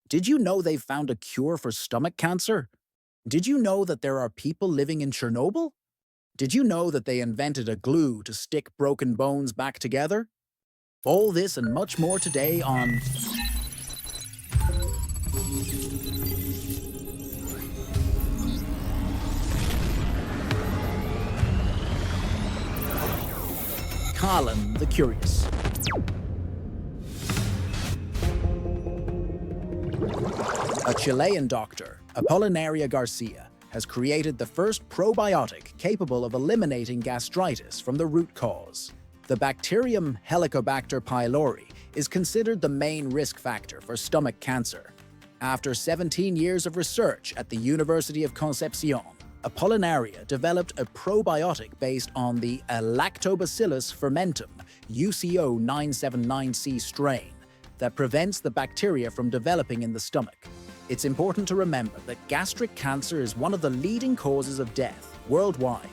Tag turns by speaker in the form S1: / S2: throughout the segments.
S1: Did you know they've found a cure for stomach cancer? Did you know that there are people living in Chernobyl? Did you know that they invented a glue to stick broken bones back together? All this and much more today on Colin the Curious. A Chilean doctor, Apolinaria Garcia, has created the first probiotic capable of eliminating gastritis from the root cause. The bacterium Helicobacter pylori is considered the main risk factor for stomach cancer. After 17 years of research at the University of Concepcion, Apolinaria developed a probiotic based on the Lactobacillus fermentum UCO 979C strain that prevents the bacteria from developing in the stomach. It's important to remember that gastric cancer is one of the leading causes of death worldwide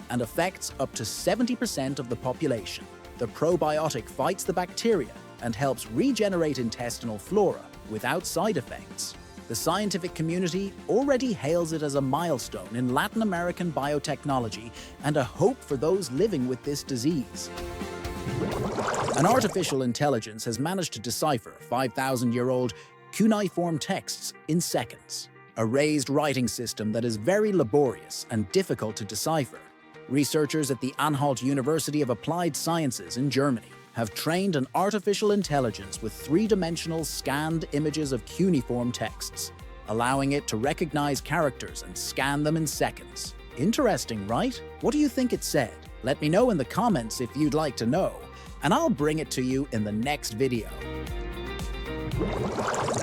S1: and affects up to 70% of the population. The probiotic fights the bacteria and helps regenerate intestinal flora without side effects. The scientific community already hails it as a milestone in Latin American biotechnology and a hope for those living with this disease. An artificial intelligence has managed to decipher 5,000-year-old cuneiform texts in seconds, a raised writing system that is very laborious and difficult to decipher. Researchers at the Anhalt University of Applied Sciences in Germany have trained an artificial intelligence with three-dimensional scanned images of cuneiform texts, allowing it to recognize characters and scan them in seconds. Interesting, right? What do you think it said? Let me know in the comments if you'd like to know, and I'll bring it to you in the next video.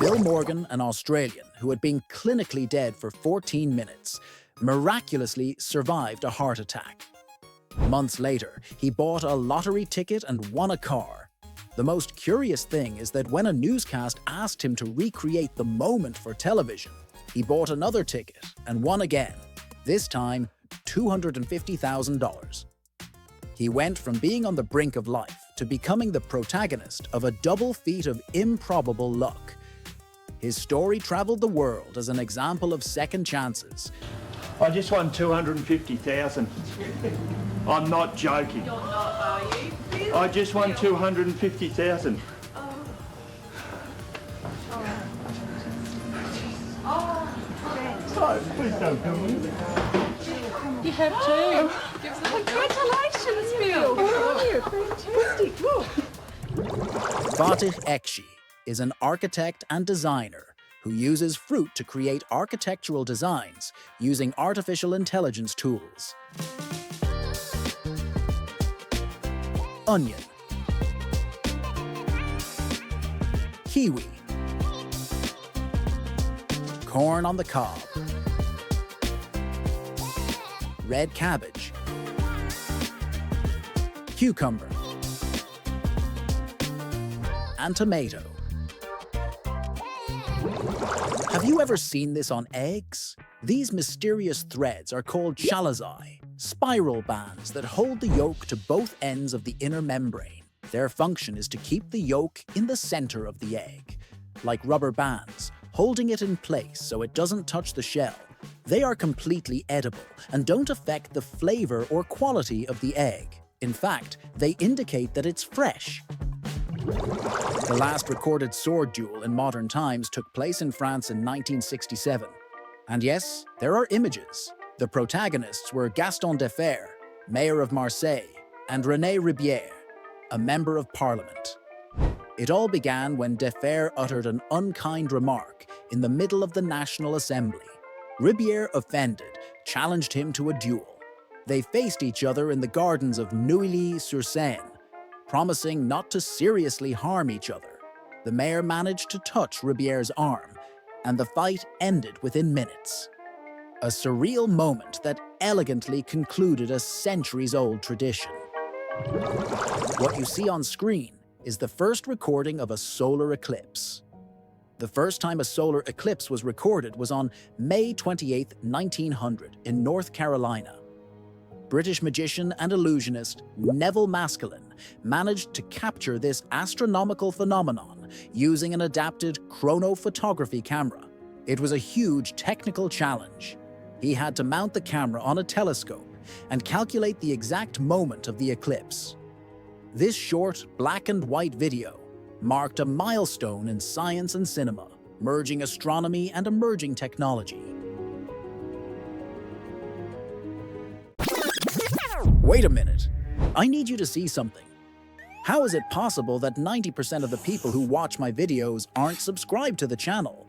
S1: Bill Morgan, an Australian who had been clinically dead for 14 minutes, miraculously survived a heart attack. Months later, he bought a lottery ticket and won a car. The most curious thing is that when a newscast asked him to recreate the moment for television, he bought another ticket and won again, this time $250,000. He went from being on the brink of life to becoming the protagonist of a double feat of improbable luck. His story traveled the world as an example of second chances.
S2: I just won 250,000. I'm not joking.
S3: You're not, are you? Really?
S2: I just won 250,000. Oh, please don't kill me.
S3: You have too. Congratulations, Bill. Oh, fantastic. Look.
S1: Fatih Ekşi is an architect and designer who uses fruit to create architectural designs using artificial intelligence tools. Onion, kiwi, corn on the cob, red cabbage, cucumber, and tomato. Have you ever seen this on eggs? These mysterious threads are called chalazae, spiral bands that hold the yolk to both ends of the inner membrane. Their function is to keep the yolk in the center of the egg, like rubber bands, holding it in place so it doesn't touch the shell. They are completely edible and don't affect the flavor or quality of the egg. In fact, they indicate that it's fresh. The last recorded sword duel in modern times took place in France in 1967. And yes, there are images. The protagonists were Gaston Defferre, mayor of Marseille, and René Ribière, a member of parliament. It all began when Defferre uttered an unkind remark in the middle of the National Assembly. Ribière, offended, challenged him to a duel. They faced each other in the gardens of Neuilly-sur-Seine, promising not to seriously harm each other. The mayor managed to touch Ribière's arm, and the fight ended within minutes. A surreal moment that elegantly concluded a centuries-old tradition. What you see on screen is the first recording of a solar eclipse. The first time a solar eclipse was recorded was on May 28, 1900, in North Carolina. British magician and illusionist Neville Maskelyne managed to capture this astronomical phenomenon using an adapted chronophotography camera. It was a huge technical challenge. He had to mount the camera on a telescope and calculate the exact moment of the eclipse. This short, black and white video marked a milestone in science and cinema, merging astronomy and emerging technology. Wait a minute. I need you to see something. How is it possible that 90% of the people who watch my videos aren't subscribed to the channel?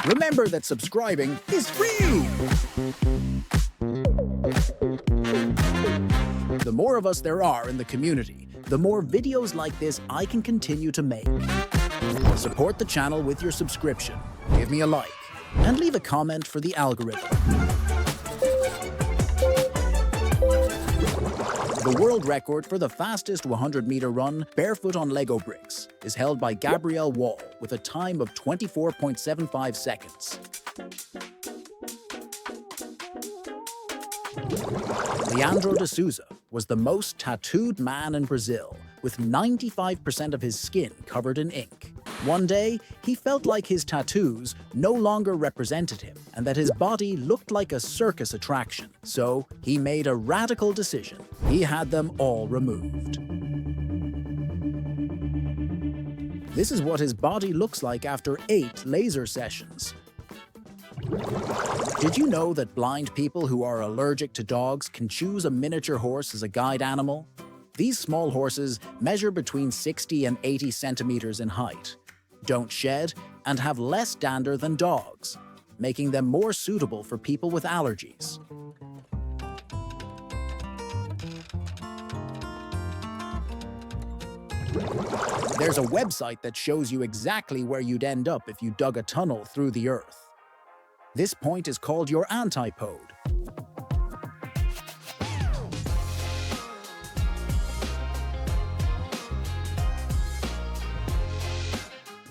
S1: Remember that subscribing is free! The more of us there are in the community, the more videos like this I can continue to make. Support the channel with your subscription, give me a like, and leave a comment for the algorithm. The world record for the fastest 100-meter run barefoot on Lego bricks is held by Gabrielle Wall with a time of 24.75 seconds. Leandro de Souza was the most tattooed man in Brazil, with 95% of his skin covered in ink. One day, he felt like his tattoos no longer represented him and that his body looked like a circus attraction. So, he made a radical decision. He had them all removed. This is what his body looks like after 8 laser sessions. Did you know that blind people who are allergic to dogs can choose a miniature horse as a guide animal? These small horses measure between 60 and 80 centimeters in height, don't shed, and have less dander than dogs, making them more suitable for people with allergies. There's a website that shows you exactly where you'd end up if you dug a tunnel through the earth. This point is called your Antipode.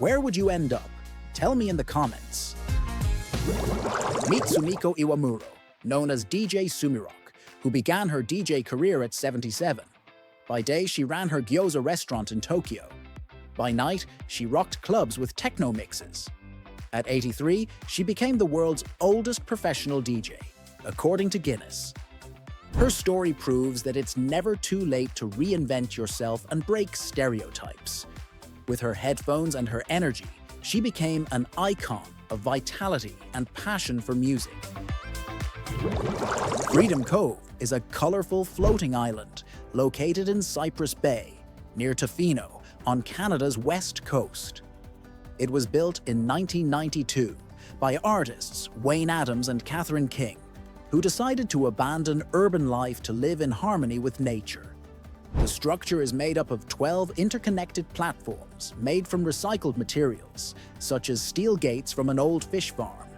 S1: Where would you end up? Tell me in the comments. Meet Sumiko Iwamuro, known as DJ Sumirok, who began her DJ career at 77. By day, she ran her gyoza restaurant in Tokyo. By night, she rocked clubs with techno mixes. At 83, she became the world's oldest professional DJ, according to Guinness. Her story proves that it's never too late to reinvent yourself and break stereotypes. With her headphones and her energy, she became an icon of vitality and passion for music. Freedom Cove is a colorful floating island located in Cypress Bay, near Tofino, on Canada's west coast. It was built in 1992 by artists Wayne Adams and Catherine King, who decided to abandon urban life to live in harmony with nature. The structure is made up of 12 interconnected platforms made from recycled materials, such as steel gates from an old fish farm.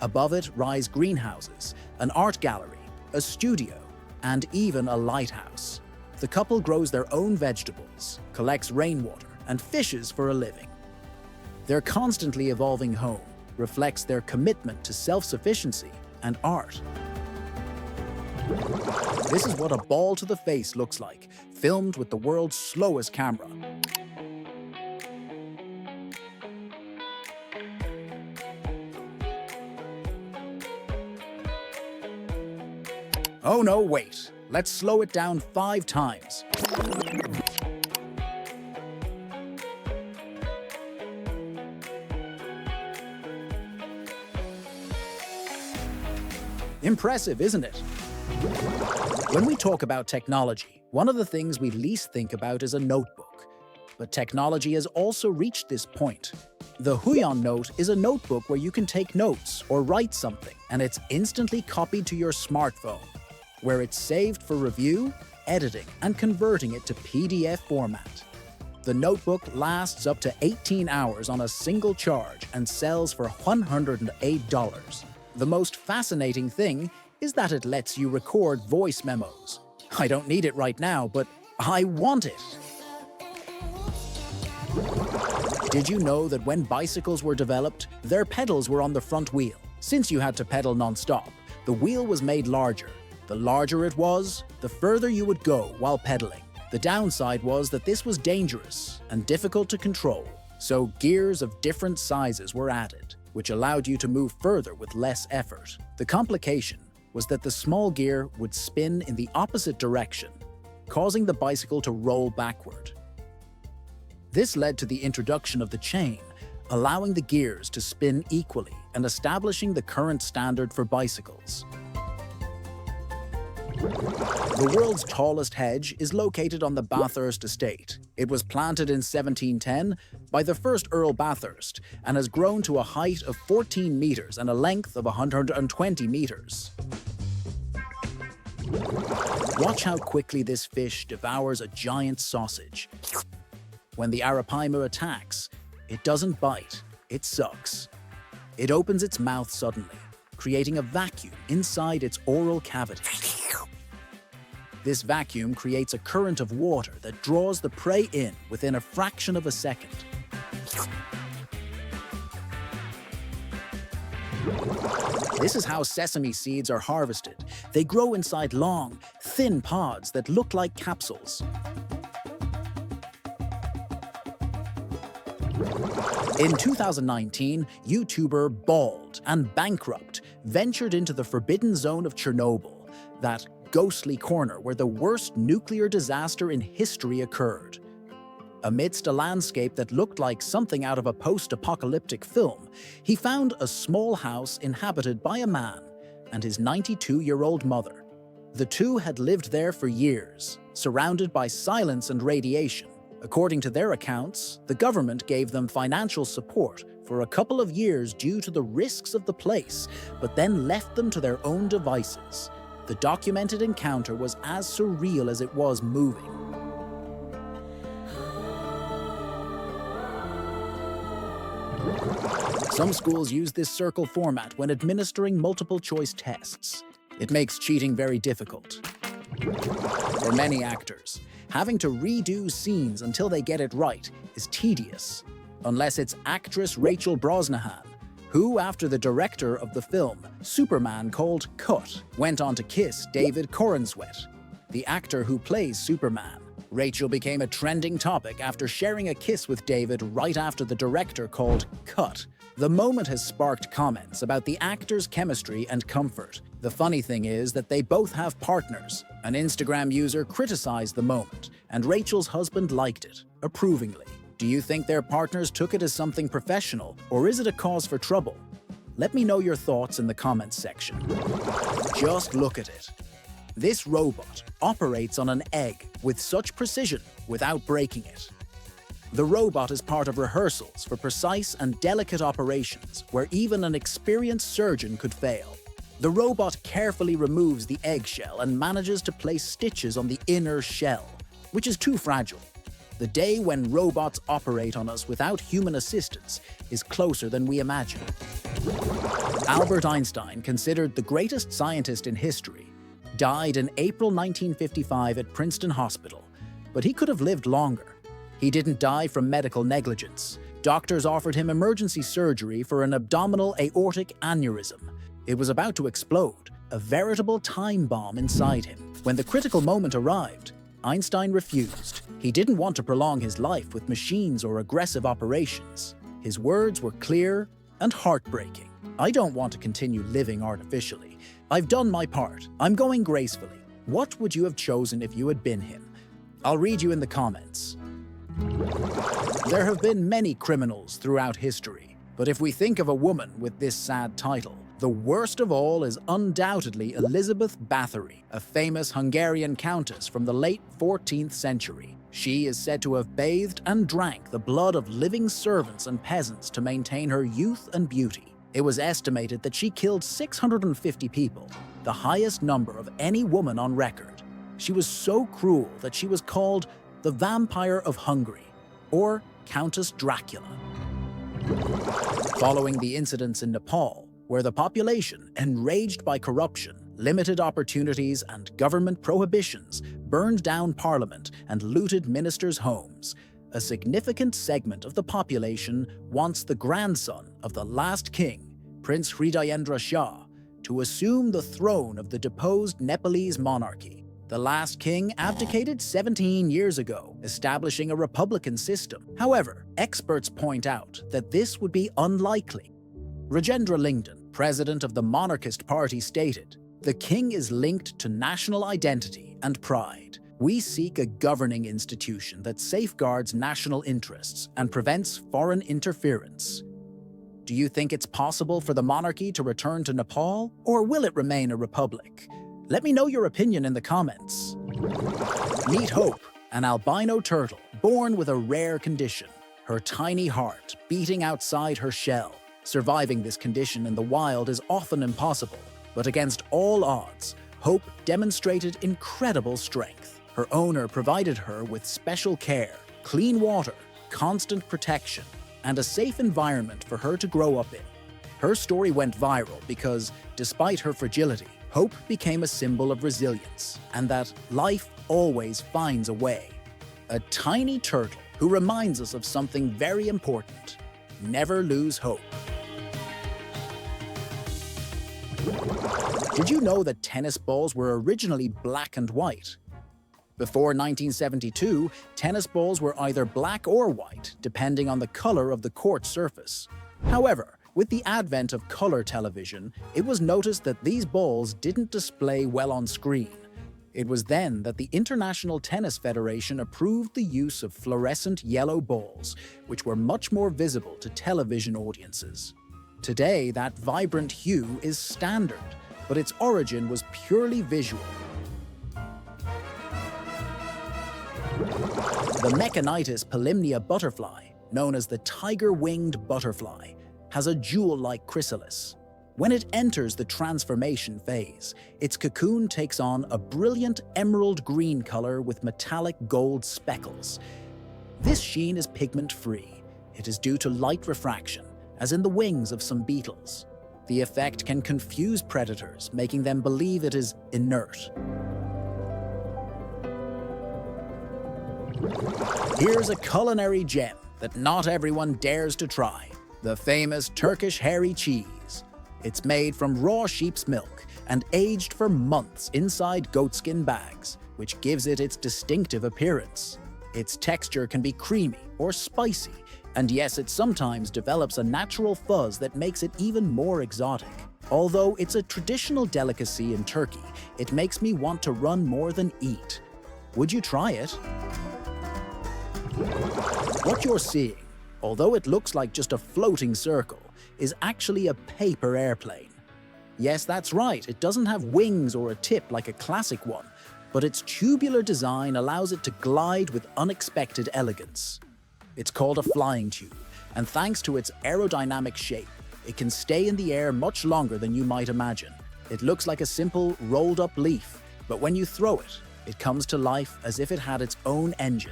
S1: Above it rise greenhouses, an art gallery, a studio, and even a lighthouse. The couple grows their own vegetables, collects rainwater, and fishes for a living. Their constantly evolving home reflects their commitment to self-sufficiency and art. This is what a ball to the face looks like, filmed with the world's slowest camera. Oh no, wait. Let's slow it down 5 times. Impressive, isn't it? When we talk about technology, one of the things we least think about is a notebook. But technology has also reached this point. The Huion Note is a notebook where you can take notes or write something, and it's instantly copied to your smartphone, where it's saved for review, editing, and converting it to PDF format. The notebook lasts up to 18 hours on a single charge and sells for $108. The most fascinating thing is that it lets you record voice memos. I don't need it right now, but I want it. Did you know that when bicycles were developed, their pedals were on the front wheel? Since you had to pedal non-stop, the wheel was made larger. The larger it was, the further you would go while pedaling. The downside was that this was dangerous and difficult to control, so gears of different sizes were added, which allowed you to move further with less effort. The complication was that the small gear would spin in the opposite direction, causing the bicycle to roll backward. This led to the introduction of the chain, allowing the gears to spin equally and establishing the current standard for bicycles. The world's tallest hedge is located on the Bathurst estate. It was planted in 1710 by the first Earl Bathurst and has grown to a height of 14 meters and a length of 120 meters. Watch how quickly this fish devours a giant sausage. When the Arapaima attacks, it doesn't bite, it sucks. It opens its mouth suddenly, creating a vacuum inside its oral cavity. This vacuum creates a current of water that draws the prey in within a fraction of a second. This is how sesame seeds are harvested. They grow inside long, thin pods that look like capsules. In 2019, YouTuber Bald and Bankrupt ventured into the forbidden zone of Chernobyl, that ghostly corner where the worst nuclear disaster in history occurred. Amidst a landscape that looked like something out of a post-apocalyptic film, he found a small house inhabited by a man and his 92-year-old mother. The two had lived there for years, surrounded by silence and radiation. According to their accounts, the government gave them financial support for a couple of years due to the risks of the place, but then left them to their own devices. The documented encounter was as surreal as it was moving. Some schools use this circle format when administering multiple-choice tests. It makes cheating very difficult. For many actors, having to redo scenes until they get it right is tedious, unless it's actress Rachel Brosnahan, who, after the director of the film Superman called Cut, went on to kiss David Corenswet, the actor who plays Superman. Rachel became a trending topic after sharing a kiss with David right after the director called Cut. The moment has sparked comments about the actors' chemistry and comfort. The funny thing is that they both have partners. An Instagram user criticized the moment, and Rachel's husband liked it, approvingly. Do you think their partners took it as something professional, or is it a cause for trouble? Let me know your thoughts in the comments section. Just look at it. This robot operates on an egg with such precision without breaking it. The robot is part of rehearsals for precise and delicate operations where even an experienced surgeon could fail. The robot carefully removes the eggshell and manages to place stitches on the inner shell, which is too fragile. The day when robots operate on us without human assistance is closer than we imagine. Albert Einstein, considered the greatest scientist in history, died in April 1955 at Princeton Hospital, but he could have lived longer. He didn't die from medical negligence. Doctors offered him emergency surgery for an abdominal aortic aneurysm. It was about to explode, a veritable time bomb inside him. When the critical moment arrived, Einstein refused. He didn't want to prolong his life with machines or aggressive operations. His words were clear and heartbreaking. I don't want to continue living artificially. I've done my part. I'm going gracefully. What would you have chosen if you had been him? I'll read you in the comments. There have been many criminals throughout history, but if we think of a woman with this sad title, the worst of all is undoubtedly Elizabeth Bathory, a famous Hungarian countess from the late 14th century. She is said to have bathed and drank the blood of living servants and peasants to maintain her youth and beauty. It was estimated that she killed 650 people, the highest number of any woman on record. She was so cruel that she was called the Vampire of Hungary, or Countess Dracula. Following the incidents in Nepal, where the population, enraged by corruption, limited opportunities, and government prohibitions, burned down parliament and looted ministers' homes, a significant segment of the population wants the grandson of the last king, Prince Hridayendra Shah, to assume the throne of the deposed Nepalese monarchy. The last king abdicated 17 years ago, establishing a republican system. However, experts point out that this would be unlikely. Rajendra Lingden, president of the monarchist party, stated, "The king is linked to national identity and pride. We seek a governing institution that safeguards national interests and prevents foreign interference." Do you think it's possible for the monarchy to return to Nepal, or will it remain a republic? Let me know your opinion in the comments. Meet Hope, an albino turtle born with a rare condition, her tiny heart beating outside her shell. Surviving this condition in the wild is often impossible, but against all odds, Hope demonstrated incredible strength. Her owner provided her with special care, clean water, constant protection, and a safe environment for her to grow up in. Her story went viral because, despite her fragility, Hope became a symbol of resilience and that life always finds a way. A tiny turtle who reminds us of something very important: never lose hope. Did you know that tennis balls were originally black and white? Before 1972, tennis balls were either black or white, depending on the color of the court surface. However, with the advent of color television, it was noticed that these balls didn't display well on screen. It was then that the International Tennis Federation approved the use of fluorescent yellow balls, which were much more visible to television audiences. Today, that vibrant hue is standard, but its origin was purely visual. The Mechanitis polymnia butterfly, known as the tiger-winged butterfly, has a jewel-like chrysalis. When it enters the transformation phase, its cocoon takes on a brilliant emerald green color with metallic gold speckles. This sheen is pigment-free. It is due to light refraction, as in the wings of some beetles. The effect can confuse predators, making them believe it is inert. Here's a culinary gem that not everyone dares to try: the famous Turkish hairy cheese. It's made from raw sheep's milk and aged for months inside goatskin bags, which gives it its distinctive appearance. Its texture can be creamy or spicy, and yes, it sometimes develops a natural fuzz that makes it even more exotic. Although it's a traditional delicacy in Turkey, it makes me want to run more than eat. Would you try it? What you're seeing, although it looks like just a floating circle, is actually a paper airplane. Yes, that's right, it doesn't have wings or a tip like a classic one, but its tubular design allows it to glide with unexpected elegance. It's called a flying tube, and thanks to its aerodynamic shape, it can stay in the air much longer than you might imagine. It looks like a simple rolled-up leaf, but when you throw it, it comes to life as if it had its own engine.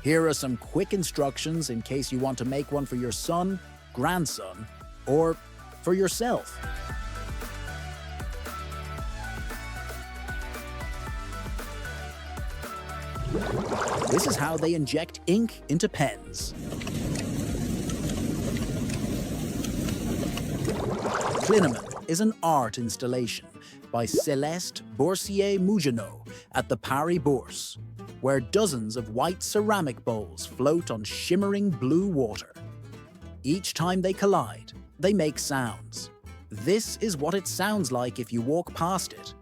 S1: Here are some quick instructions in case you want to make one for your son, grandson, or for yourself. This is how they inject ink into pens. Clinamen is an art installation by Céleste Boursier-Mougenot at the Paris Bourse, where dozens of white ceramic bowls float on shimmering blue water. Each time they collide, they make sounds. This is what it sounds like if you walk past it.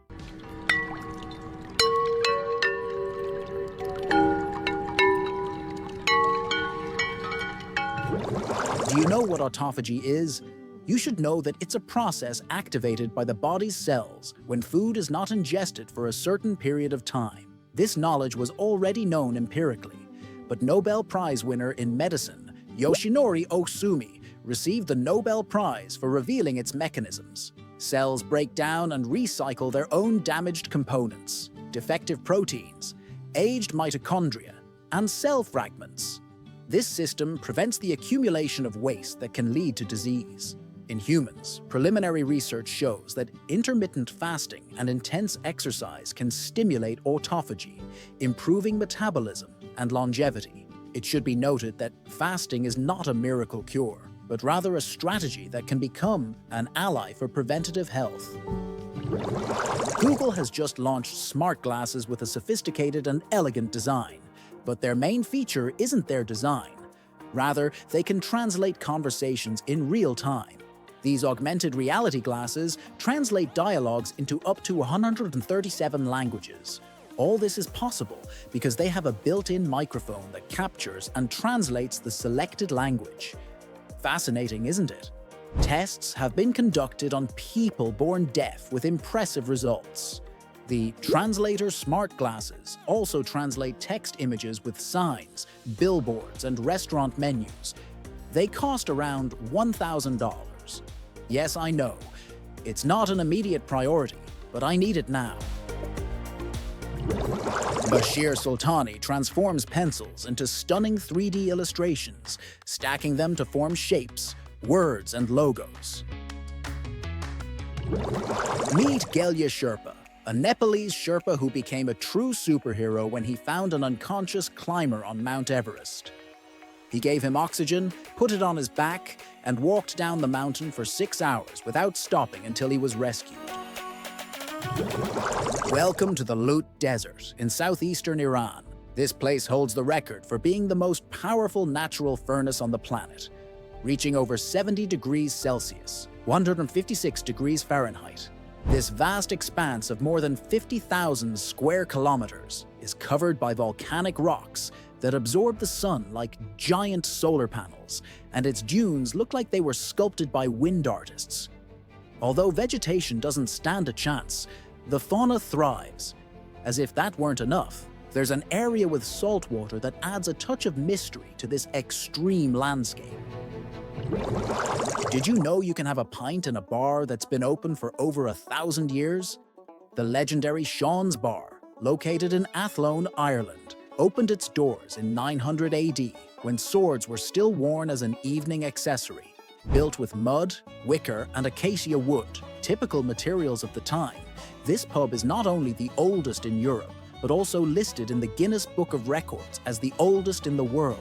S1: Do you know what autophagy is? You should know that it's a process activated by the body's cells when food is not ingested for a certain period of time. This knowledge was already known empirically, but Nobel Prize winner in medicine Yoshinori Ohsumi received the Nobel Prize for revealing its mechanisms. Cells break down and recycle their own damaged components, defective proteins, aged mitochondria, and cell fragments. This system prevents the accumulation of waste that can lead to disease. In humans, preliminary research shows that intermittent fasting and intense exercise can stimulate autophagy, improving metabolism and longevity. It should be noted that fasting is not a miracle cure, but rather a strategy that can become an ally for preventative health. Google has just launched smart glasses with a sophisticated and elegant design, but their main feature isn't their design. Rather, they can translate conversations in real time. These augmented reality glasses translate dialogues into up to 137 languages. All this is possible because they have a built-in microphone that captures and translates the selected language. Fascinating, isn't it? Tests have been conducted on people born deaf with impressive results. The translator smart glasses also translate text images with signs, billboards, and restaurant menus. They cost around $1,000. Yes, I know, it's not an immediate priority, but I need it now. Bashir Sultani transforms pencils into stunning 3D illustrations, stacking them to form shapes, words, and logos. Meet Gelya Sherpa, a Nepalese Sherpa who became a true superhero when he found an unconscious climber on Mount Everest. He gave him oxygen, put it on his back, and walked down the mountain for 6 hours without stopping until he was rescued. Welcome to the Lut Desert in southeastern Iran. This place holds the record for being the most powerful natural furnace on the planet, reaching over 70 degrees Celsius, 156 degrees Fahrenheit. This vast expanse of more than 50,000 square kilometers is covered by volcanic rocks that absorb the sun like giant solar panels, and its dunes look like they were sculpted by wind artists. Although vegetation doesn't stand a chance, the fauna thrives. As if that weren't enough, there's an area with salt water that adds a touch of mystery to this extreme landscape. Did you know you can have a pint in a bar that's been open for over 1,000 years? The legendary Sean's Bar, located in Athlone, Ireland, opened its doors in 900 AD when swords were still worn as an evening accessory. Built with mud, wicker, and acacia wood, typical materials of the time, this pub is not only the oldest in Europe, but also listed in the Guinness Book of Records as the oldest in the world.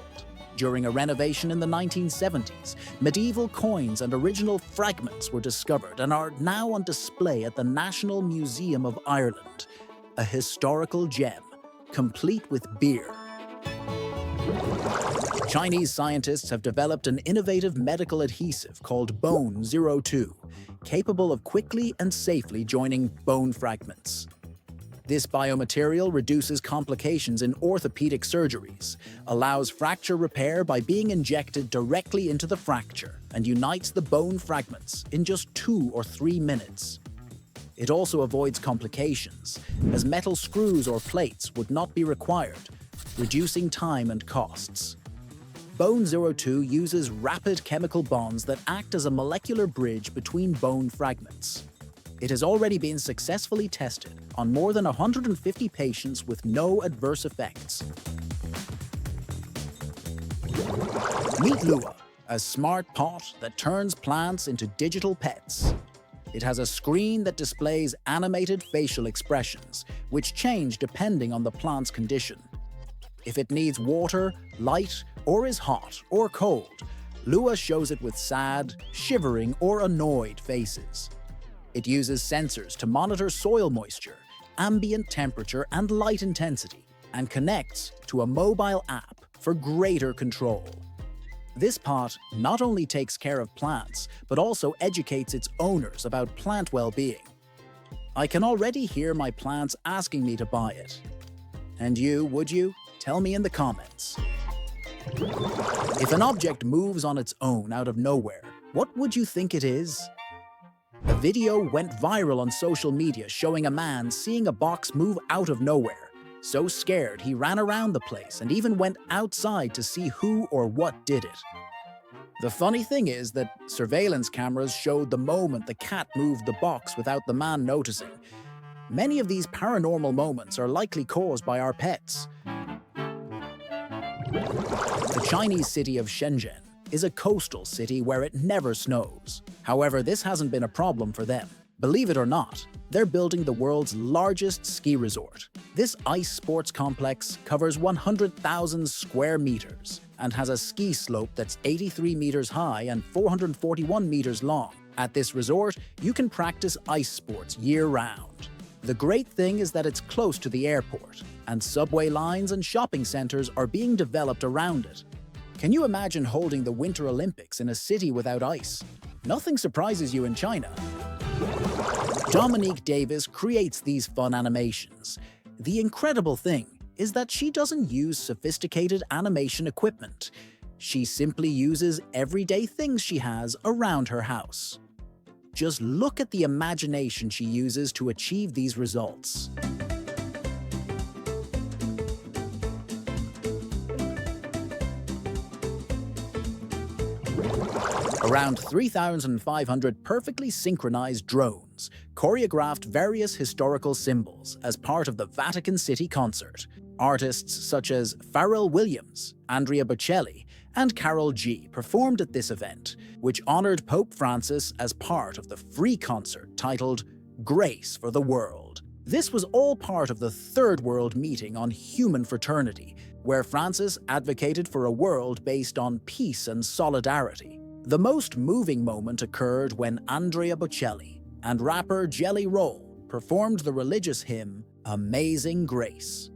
S1: During a renovation in the 1970s, medieval coins and original fragments were discovered and are now on display at the National Museum of Ireland, a historical gem, complete with beer. Chinese scientists have developed an innovative medical adhesive called Bone 02, capable of quickly and safely joining bone fragments. This biomaterial reduces complications in orthopedic surgeries, allows fracture repair by being injected directly into the fracture, and unites the bone fragments in just 2 or 3 minutes. It also avoids complications, as metal screws or plates would not be required, reducing time and costs. Bone 02 uses rapid chemical bonds that act as a molecular bridge between bone fragments. It has already been successfully tested on more than 150 patients with no adverse effects. Meet Lua, a smart pot that turns plants into digital pets. It has a screen that displays animated facial expressions, which change depending on the plant's condition. If it needs water, light, or is hot or cold, Lua shows it with sad, shivering, or annoyed faces. It uses sensors to monitor soil moisture, ambient temperature, and light intensity, and connects to a mobile app for greater control. This pot not only takes care of plants, but also educates its owners about plant well-being. I can already hear my plants asking me to buy it. And you, would you? Tell me in the comments. If an object moves on its own out of nowhere, what would you think it is? A video went viral on social media showing a man seeing a box move out of nowhere. So scared, he ran around the place and even went outside to see who or what did it. The funny thing is that surveillance cameras showed the moment the cat moved the box without the man noticing. Many of these paranormal moments are likely caused by our pets. The Chinese city of Shenzhen is a coastal city where it never snows. However, this hasn't been a problem for them. Believe it or not, they're building the world's largest ski resort. This ice sports complex covers 100,000 square meters and has a ski slope that's 83 meters high and 441 meters long. At this resort, you can practice ice sports year-round. The great thing is that it's close to the airport, and subway lines and shopping centers are being developed around it. Can you imagine holding the Winter Olympics in a city without ice? Nothing surprises you in China. Dominique Davis creates these fun animations. The incredible thing is that she doesn't use sophisticated animation equipment. She simply uses everyday things she has around her house. Just look at the imagination she uses to achieve these results. Around 3,500 perfectly synchronized drones choreographed various historical symbols as part of the Vatican City concert. Artists such as Pharrell Williams, Andrea Bocelli, and Karol G performed at this event, which honored Pope Francis as part of the free concert titled Grace for the World. This was all part of the Third World Meeting on Human Fraternity, where Francis advocated for a world based on peace and solidarity. The most moving moment occurred when Andrea Bocelli and rapper Jelly Roll performed the religious hymn Amazing Grace.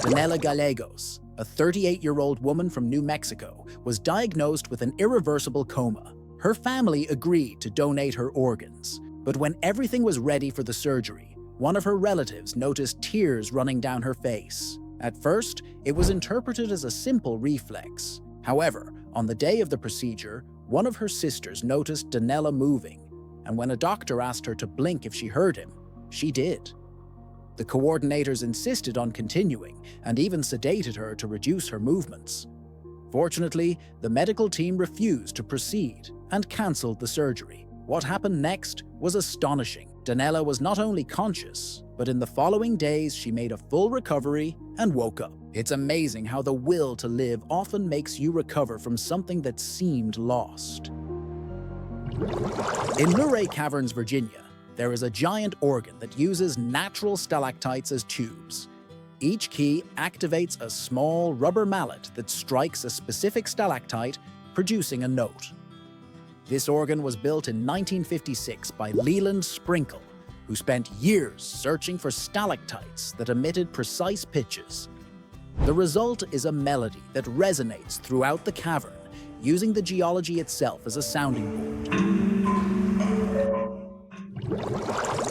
S1: Danela Gallegos, a 38-year-old woman from New Mexico, was diagnosed with an irreversible coma. Her family agreed to donate her organs, but when everything was ready for the surgery, one of her relatives noticed tears running down her face. At first, it was interpreted as a simple reflex. However, on the day of the procedure, one of her sisters noticed Danela moving, and when a doctor asked her to blink if she heard him, she did. The coordinators insisted on continuing and even sedated her to reduce her movements. Fortunately, the medical team refused to proceed and cancelled the surgery. What happened next was astonishing. Danela was not only conscious, but in the following days she made a full recovery and woke up. It's amazing how the will to live often makes you recover from something that seemed lost. In Luray Caverns, Virginia, there is a giant organ that uses natural stalactites as tubes. Each key activates a small rubber mallet that strikes a specific stalactite, producing a note. This organ was built in 1956 by Leland Sprinkle, who spent years searching for stalactites that emitted precise pitches. The result is a melody that resonates throughout the cavern, using the geology itself as a sounding board.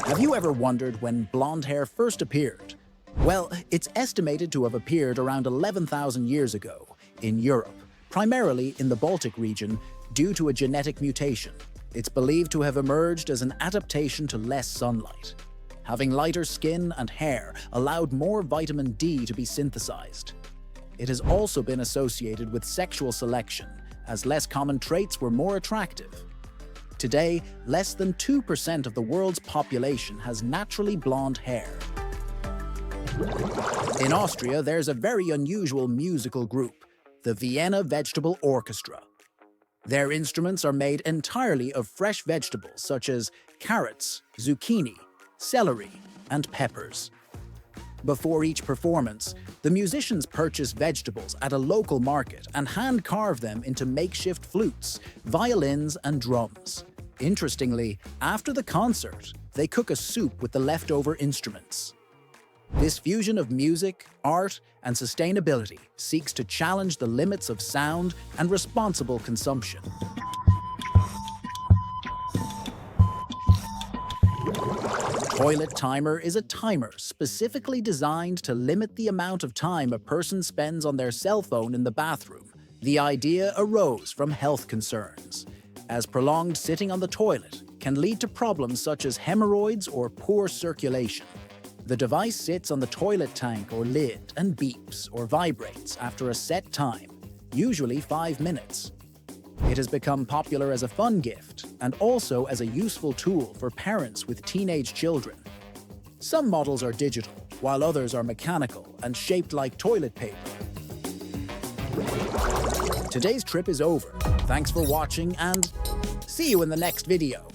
S1: Have you ever wondered when blonde hair first appeared? Well, it's estimated to have appeared around 11,000 years ago in Europe, primarily in the Baltic region, due to a genetic mutation. It's believed to have emerged as an adaptation to less sunlight. Having lighter skin and hair allowed more vitamin D to be synthesized. It has also been associated with sexual selection, as less common traits were more attractive. Today, less than 2% of the world's population has naturally blonde hair. In Austria, there's a very unusual musical group, the Vienna Vegetable Orchestra. Their instruments are made entirely of fresh vegetables such as carrots, zucchini, celery, and peppers. Before each performance, the musicians purchase vegetables at a local market and hand-carve them into makeshift flutes, violins, and drums. Interestingly, after the concert, they cook a soup with the leftover instruments. This fusion of music, art, and sustainability seeks to challenge the limits of sound and responsible consumption. Toilet Timer is a timer specifically designed to limit the amount of time a person spends on their cell phone in the bathroom. The idea arose from health concerns, as prolonged sitting on the toilet can lead to problems such as hemorrhoids or poor circulation. The device sits on the toilet tank or lid and beeps or vibrates after a set time, usually 5 minutes. It has become popular as a fun gift and also as a useful tool for parents with teenage children. Some models are digital, while others are mechanical and shaped like toilet paper. Today's trip is over. Thanks for watching and see you in the next video.